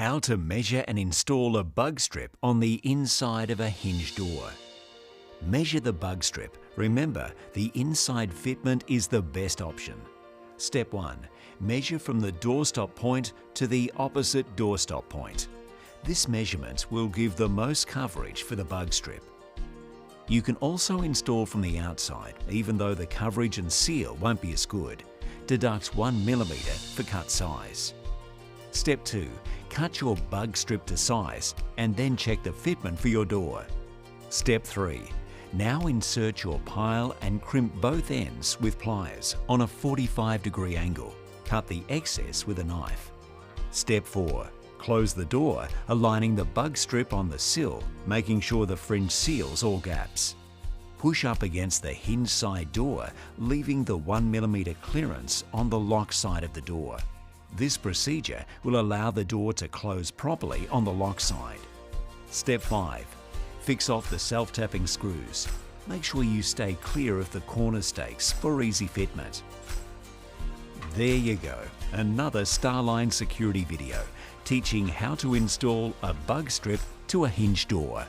How to measure and install a bug strip on the inside of a hinged door. Measure the bug strip. Remember, the inside fitment is the best option. Step 1. Measure from the doorstop point to the opposite doorstop point. This measurement will give the most coverage for the bug strip. You can also install from the outside, even though the coverage and seal won't be as good. Deduct 1 mm for cut size. Step 2. Cut your bug strip to size and then check the fitment for your door. Step 3. Now insert your pile and crimp both ends with pliers on a 45-degree angle. Cut the excess with a knife. Step 4. Close the door, aligning the bug strip on the sill, making sure the fringe seals all gaps. Push up against the hinged side door, leaving the 1 mm clearance on the lock side of the door. This procedure will allow the door to close properly on the lock side. Step 5. Fix off the self-tapping screws. Make sure you stay clear of the corner stakes for easy fitment. There you go, another Starline Security video teaching how to install a bug strip to a hinged door.